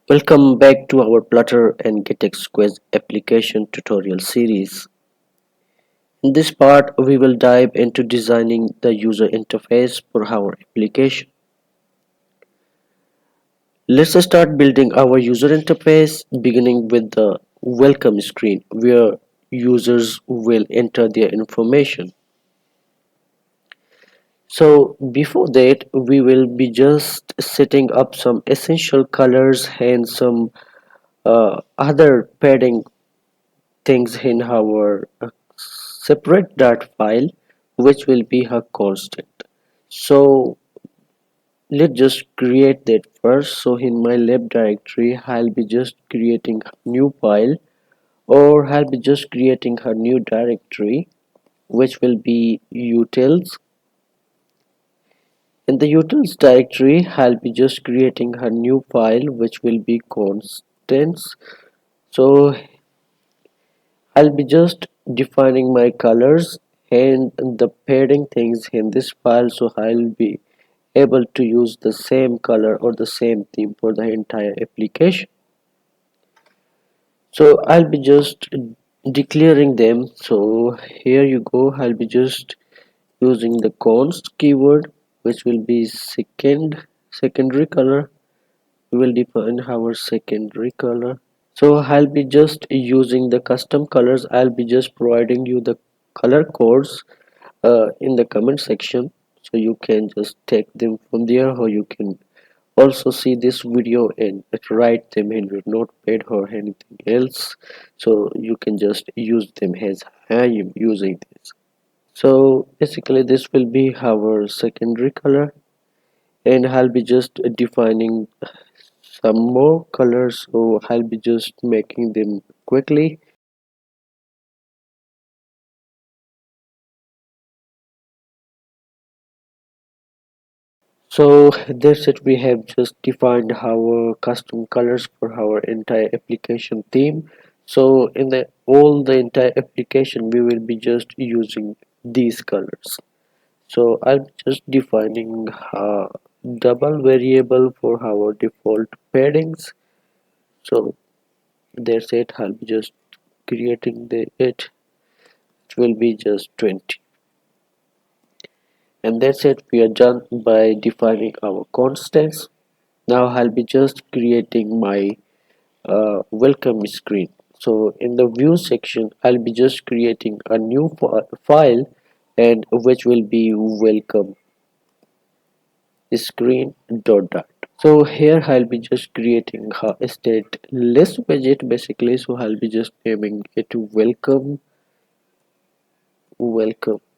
Welcome back to our Flutter and GetX Quiz Application tutorial series. In this part, we will dive into designing the user interface for our application. Let's start building our user interface, beginning with the welcome screen, where users will enter their information. So before that, we will be just setting up some essential colors and some other padding things in our separate dart file, which will be a constant. So let's just create that first. So in my lab directory, I'll be just creating a new file, or I'll be just creating a new directory, which will be utils. In the utils directory, I'll be just creating a new file, which will be constants. So I'll be just defining my colors and the padding things in this file, so I'll be able to use the same color or the same theme for the entire application. So I'll be just declaring them. So here you go, I'll be just using the const keyword, which will be secondary color. We will define our secondary color. So I'll be just using the custom colors. I'll be just providing you the color codes in the comment section, so you can just take them from there, or you can also see this video and write them in your notepad or anything else, so you can just use them as I am using this. So basically this will be our secondary color, and I'll be just defining some more colors, so I'll be just making them quickly. So that's it, we have just defined our custom colors for our entire application theme. So in the entire application we will be just using these colors. So I'll be just defining a double variable for our default paddings. So that's it, I'll be just creating it will be just 20. And that's it, we are done by defining our constants. Now I'll be just creating my welcome screen. So in the view section, I'll be just creating a new file, and which will be welcome screen dot. So here I'll be just creating a stateless widget basically. So I'll be just naming it welcome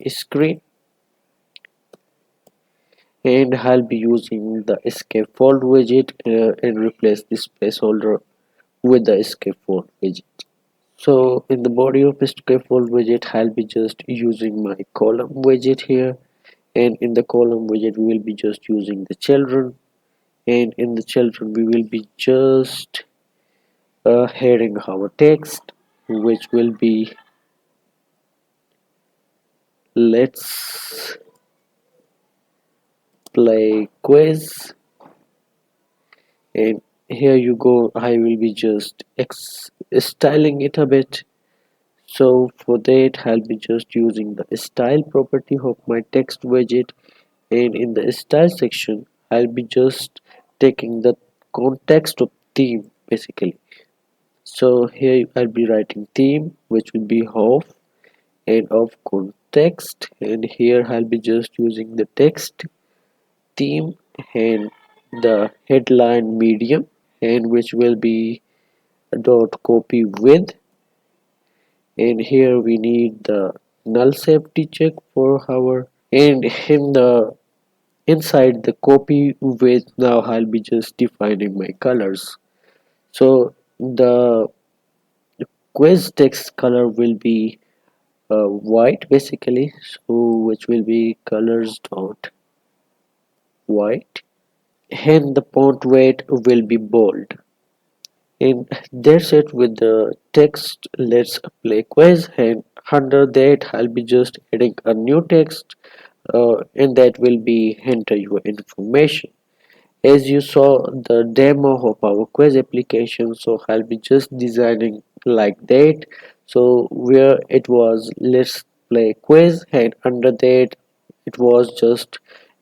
screen, and I'll be using the scaffold widget and replace this placeholder with the scaffold widget. So in the body of scaffold widget, I'll be just using my column widget here, and in the column widget we will be just using the children, and in the children we will be just heading our text, which will be let's play quiz. And here you go, I will be just styling it a bit. So for that I'll be just using the style property of my text widget, and in the style section I'll be just taking the context of theme basically. So here I'll be writing theme, which will be of and of context, and here I'll be just using the text theme and the headline medium, and which will be dot copy with, and here we need the null safety check for our, and in the inside the copy with, now I'll be just defining my colors. So the quiz text color will be white basically, so which will be colors dot white, and the font weight will be bold. And that's it with the text. Let's play quiz, and under that I'll be just adding a new text, and that will be enter your information. as you saw the demo of our quiz application, so I'll be just designing like that. So where it was let's play quiz, and under that it was just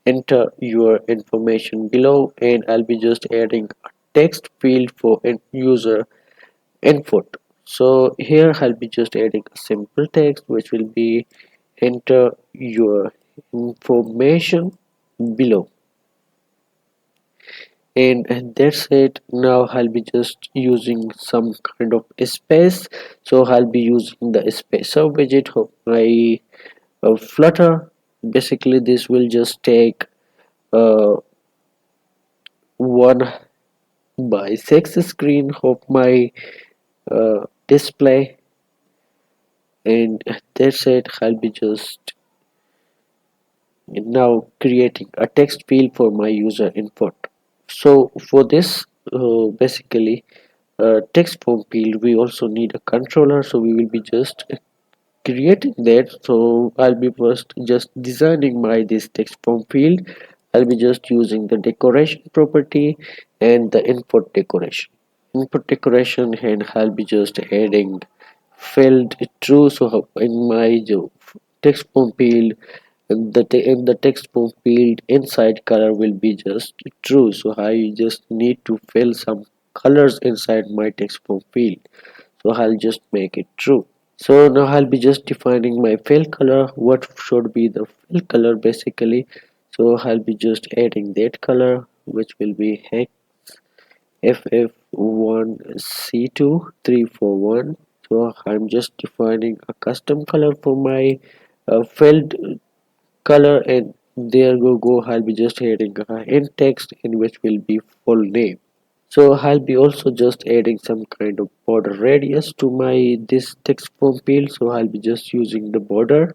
enter your information below, and I'll be just adding a text field for user input. So here I'll be just adding a simple text which will be enter your information below, and that's it. Now I'll be just using some kind of space, so I'll be using the spacer widget of my Flutter. Basically this will just take 1 by 6 screen of my display, and that's it. I'll be just now creating a text field for my user input. So for this basically text form field we also need a controller, so we will be just creating that. So I'll be first just designing my this text form field. I'll be just using the decoration property and the input decoration, and I'll be just adding field true. So in my text form field, and in the text form field inside color will be just true, so I just need to fill some colors inside my text form field, so I'll just make it true. So now I'll be just defining my fill color, what should be the fill color basically. So I'll be just adding that color which will be hex ff1c2341. So I'm just defining a custom color for my filled color, and there go I'll be just adding in text in which will be full name. So I'll be also just adding some kind of border radius to my this text form field, so I'll be just using the border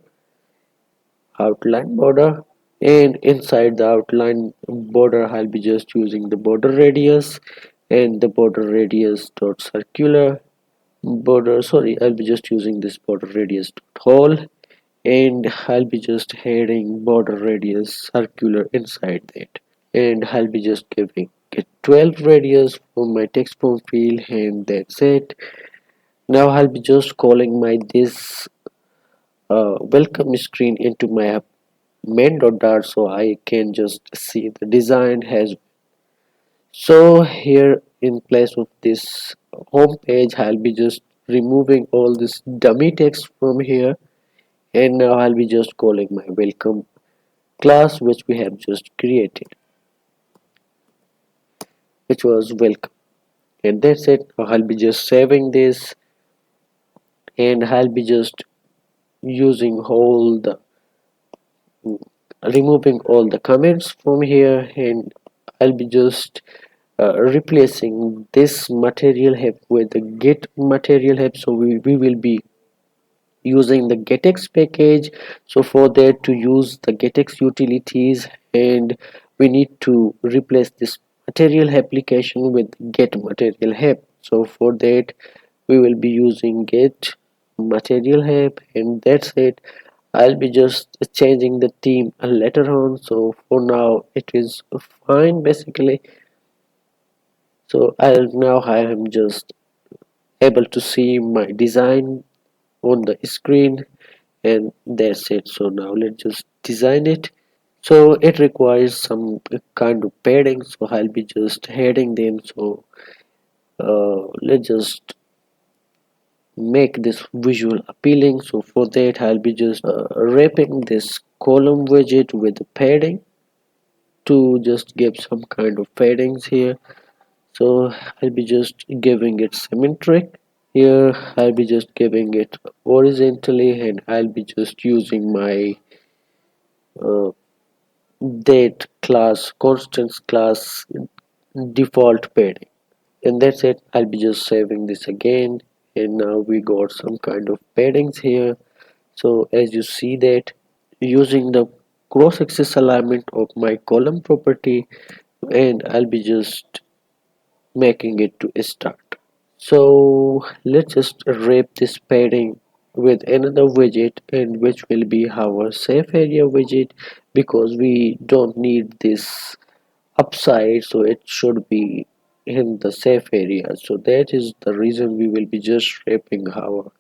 outline border, and inside the outline border I'll be just using the border radius and the border radius dot circular border, sorry, I'll be just using this border radius dot whole, and I'll be just adding border radius circular inside that, and I'll be just giving it 12 radius for my text form field, and that's it. Now I'll be just calling my this welcome screen into my main.dart, so I can just see the design has. So here in place of this home page I'll be just removing all this dummy text from here, and now I'll be just calling my welcome class which we have just created, which was welcome, and that's it. Now I'll be just saving this, and I'll be just using all the removing all the comments from here, and I'll be just replacing this material hub with the get material hub, so we will be using the getx package. So for that to use the getx utilities, and we need to replace this material application with get material hub. So for that we will be using get material hub, and that's it. I'll be just changing the theme later on, so for now it is fine basically. So I am just able to see my design on the screen, and that's it. So now let's just design it. So it requires some kind of padding, so I'll be just adding them. So let's just make this visual appealing. So for that I'll be just wrapping this column widget with padding to just give some kind of paddings here. So I'll be just giving it symmetric. Here I'll be just giving it horizontally, and I'll be just using my uh, date class constants class default padding, and that's it. I'll be just saving this again, and now we got some kind of paddings here. So as you see that, using the cross axis alignment of my column property, and I'll be just making it to start. So let's just wrap this padding with another widget, and which will be our safe area widget, because we don't need this upside, so it should be in the safe area. So that is the reason we will be just wrapping our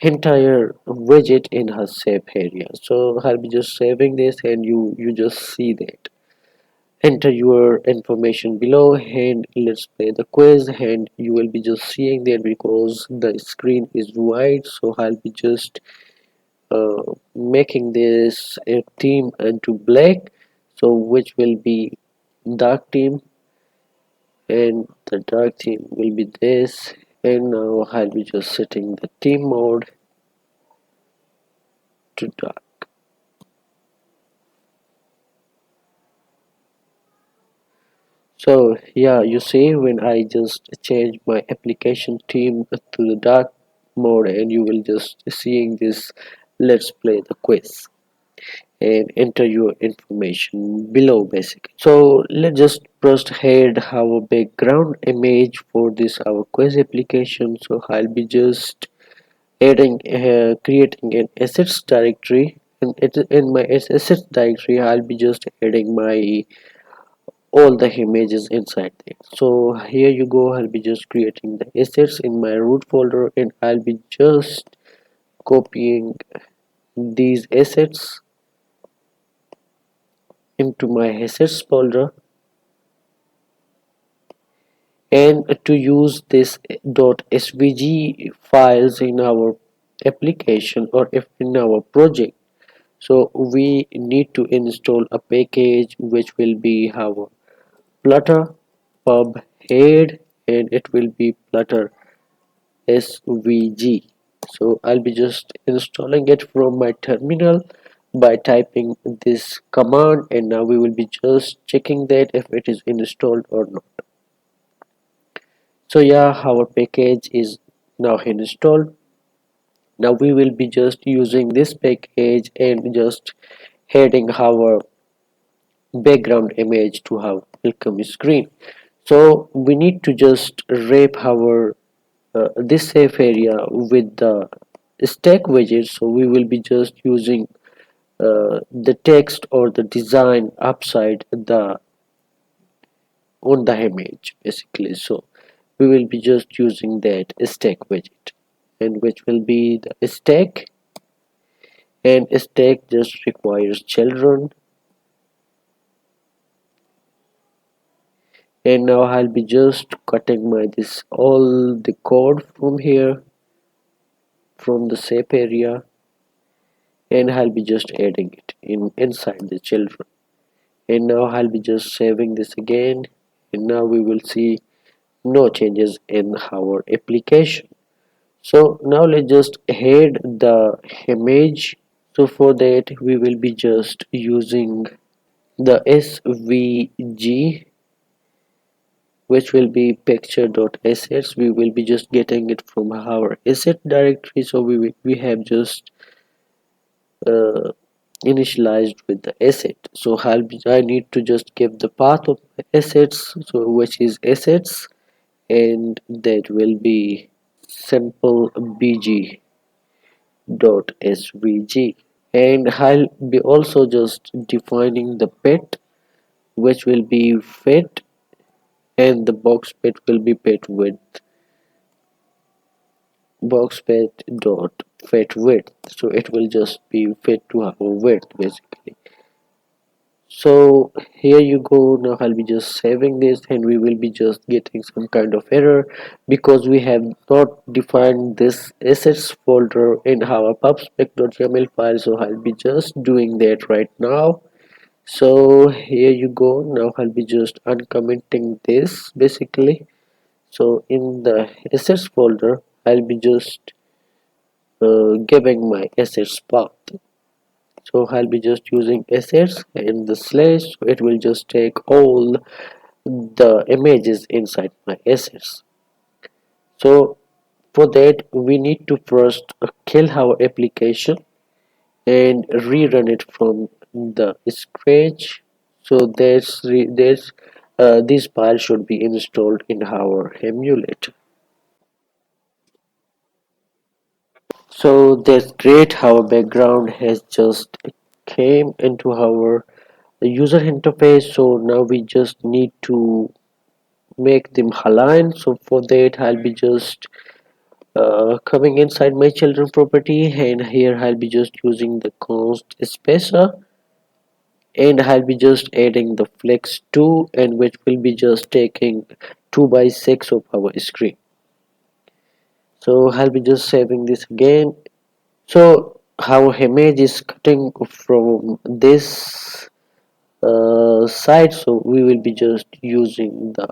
entire widget in her safe area. So I'll be just saving this, and you just see that. Enter your information below and let's play the quiz, and you will be just seeing that because the screen is white, so I'll be just making this a theme into black, so which will be dark theme, and the dark theme will be this. And now I'll be just setting the theme mode to dark. So yeah, you see when I just change my application theme to the dark mode, and you will just seeing this. Let's play the quiz and enter your information below basically. So let's just first head our background image for this our quiz application. So I'll be just adding creating an assets directory, and in my assets directory I'll be just adding my all the images inside there. So here you go, I'll be just creating the assets in my root folder, and I'll be just copying these assets into my assets folder. And to use this .svg files in our application or if in our project, so we need to install a package which will be our Flutter pub head, and it will be Flutter svg. So I'll be just installing it from my terminal by typing this command, and now we will be just checking that if it is installed or not. So yeah, our package is now installed. Now we will be just using this package and just heading our background image to our welcome screen. So we need to just wrap our this safe area with the stack widget. So we will be just using the text or the design upside the on the image basically. So we will be just using that stack widget, and which will be the stack, and stack just requires children. And now I'll be just cutting my this all the code from here from the safe area, and I'll be just adding it in inside the children. And now I'll be just saving this again, and now we will see no changes in our application. So now let's just head the image. So for that we will be just using the svg, which will be picture.assets. We will be just getting it from our asset directory. So we have just uh, initialized with the asset. So I need to just give the path of my assets, so which is assets, and that will be simple bg dot svg. And I'll be also just defining the pet, which will be fed, and the box pet will be pet with box pet dot fed width, so it will just be fed to our width basically. So here you go. Now I'll be just saving this, and we will be just getting some kind of error because we have not defined this assets folder in our pubspec.yaml file. So I'll be just doing that right now. So here you go. Now I'll be just uncommenting this basically. So in the assets folder I'll be just giving my assets path. So I'll be just using assets and the slash, so it will just take all the images inside my assets. So for that we need to first kill our application and rerun it from the scratch. So this file should be installed in our emulator. So that's great. Our background has just came into our user interface. So now we just need to make them align. So for that I'll be just coming inside my children property, and here I'll be just using the const spacer, and I'll be just adding the flex 2, and which will be just taking 2 by 6 of our screen. So I'll be just saving this again. So our image is cutting from this side, so we will be just using the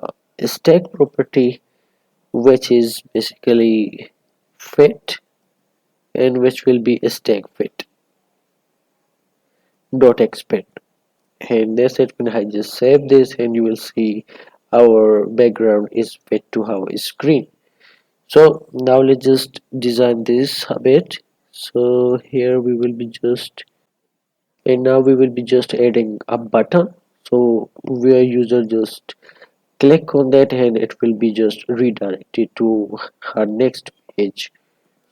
stack property, which is basically fit, and which will be stack fit dot expand. And that's it. When I just save this, and you will see our background is fit to our screen. So now let's just design this a bit. So here we will be just, and now we will be just adding a button, so where user just click on that, and it will be just redirected to our next page.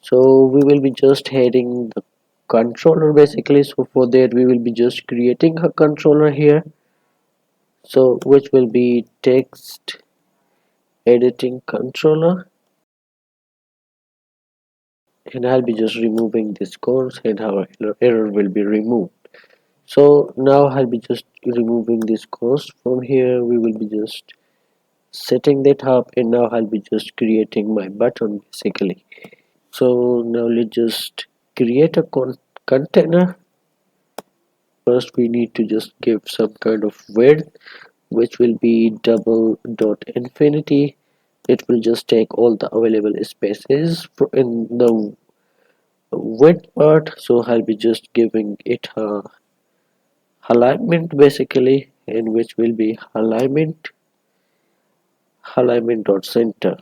So we will be just adding the controller basically. So for that we will be just creating a controller here, so which will be text editing controller, and I'll be just removing this course, and our error will be removed. So now I'll be just removing this course from here. We will be just setting that up, and now I'll be just creating my button basically. So now let's just create a container. First we need to just give some kind of width, which will be double dot infinity. It will just take all the available spaces in the width part. So I'll be just giving it a alignment basically, and which will be alignment dot center.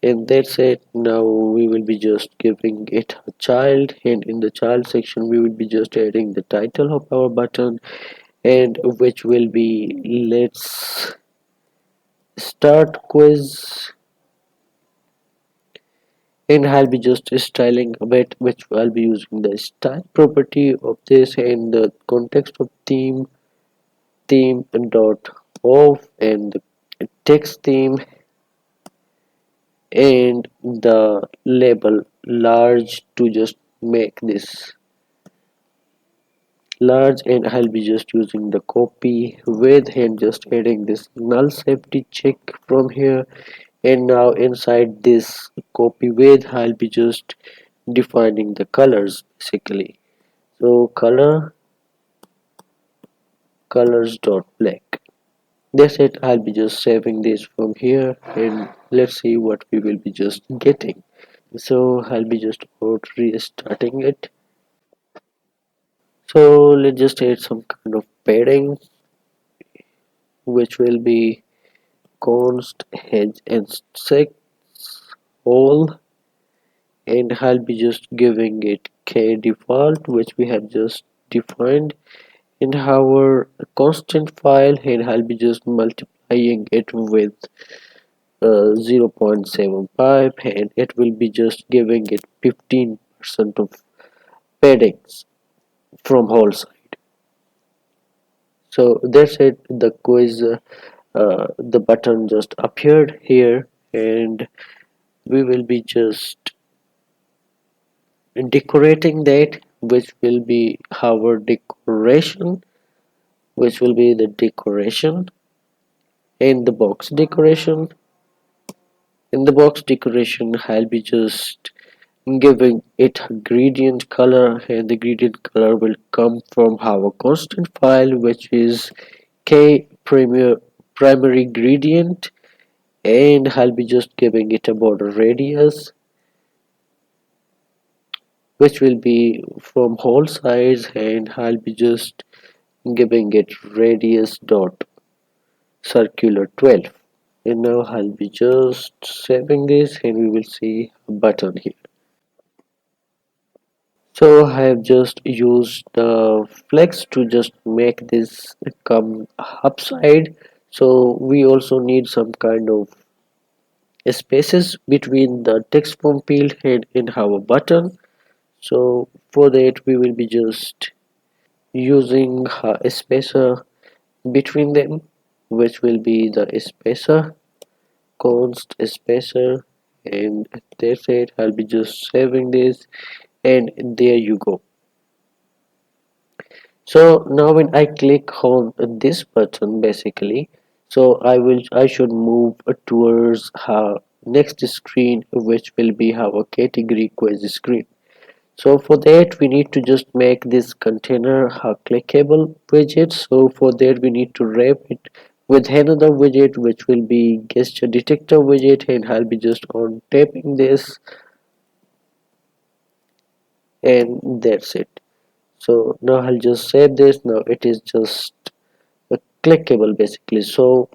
And that's it. Now we will be just giving it a child, and in the child section we will be just adding the title of our button, and which will be let's start quiz. And I'll be just styling a bit, which I'll be using the style property of this, and the context of theme and dot off, and the text theme, and the label large to just make this large. And I'll be just using the copy with, and just adding this null safety check from here. And now inside this copy with, I'll be just defining the colors basically. So colors dot black. That's it. I'll be just saving this from here, and let's see what we will be just getting. So I'll be just about restarting it. So let's just add some kind of padding, which will be const hedge and six all, and I'll be just giving it k default, which we have just defined in our constant file, and I'll be just multiplying it with 0.75, and it will be just giving it 15% of paddings from whole side. So that's it. The quiz, the button just appeared here, and we will be just decorating that, which will be our decoration, which will be the decoration, and the box decoration. In the box decoration I'll be just giving it a gradient color, and the gradient color will come from our constant file, which is k primary gradient, and I'll be just giving it a border radius, which will be from whole size, and I'll be just giving it radius dot circular 12. And now I'll be just saving this, and we will see a button here. So I have just used the flex to just make this come upside. So we also need some kind of spaces between the text form field and in our button. So for that we will be just using a spacer between them, which will be the spacer, const spacer, and that's it. I'll be just saving this, and there you go. So now when I click on this button, basically, so I should move towards our next screen, which will be our category quiz screen. So for that we need to just make this container a clickable widget. So for that we need to wrap it with another widget, which will be gesture detector widget, and I'll be just on tapping this, and that's it. So now I'll just save this. Now it is just clickable basically. So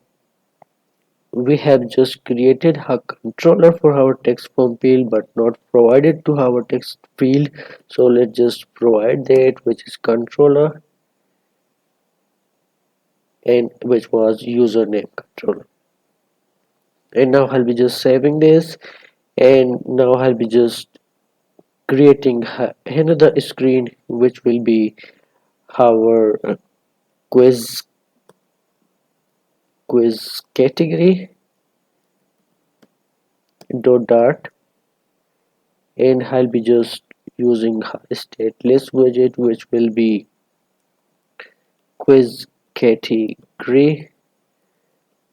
we have just created a controller for our text form field but not provided to our text field. So let's just provide that, which is controller, and which was username controller. And now I'll be just saving this, and now I'll be just creating another screen, which will be our quiz category dot, and I'll be just using a stateless widget, which will be quiz category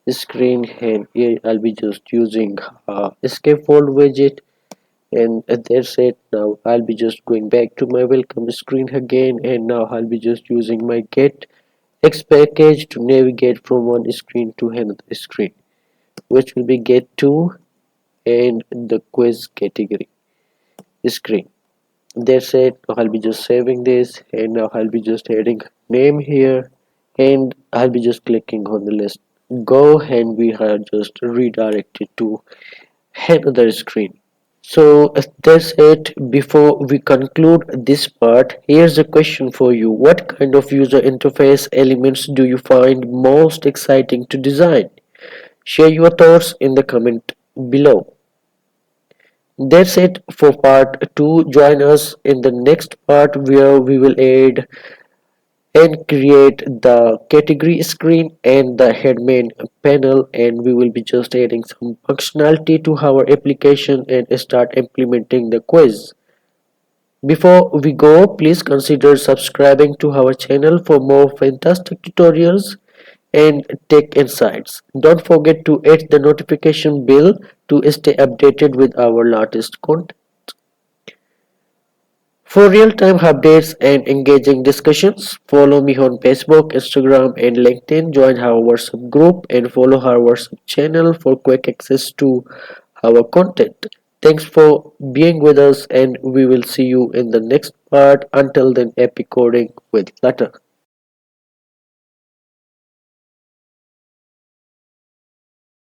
screen, and here I'll be just using a scaffold widget, and that's it. Now I'll be just going back to my welcome screen again, and now I'll be just using my get X package to navigate from one screen to another screen, which will be get to and the quiz category screen. That's it. Now I'll be just saving this, and now I'll be just adding name here, and I'll be just clicking on the list go, and we are just redirected to another screen. So that's it. Before we conclude this part, here's a question for you. What kind of user interface elements do you find most exciting to design? Share your thoughts in the comment below. That's it for part 2. Join us in the next part where we will add and create the category screen and the headman panel, and we will be just adding some functionality to our application and start implementing the quiz. Before we go, please consider subscribing to our channel for more fantastic tutorials and tech insights. Don't forget to hit the notification bell to stay updated with our latest content. For real-time updates and engaging discussions, follow me on Facebook, Instagram, and LinkedIn. Join our WhatsApp group and follow our WhatsApp channel for quick access to our content. Thanks for being with us, and we will see you in the next part. Until then, happy coding with Flutter.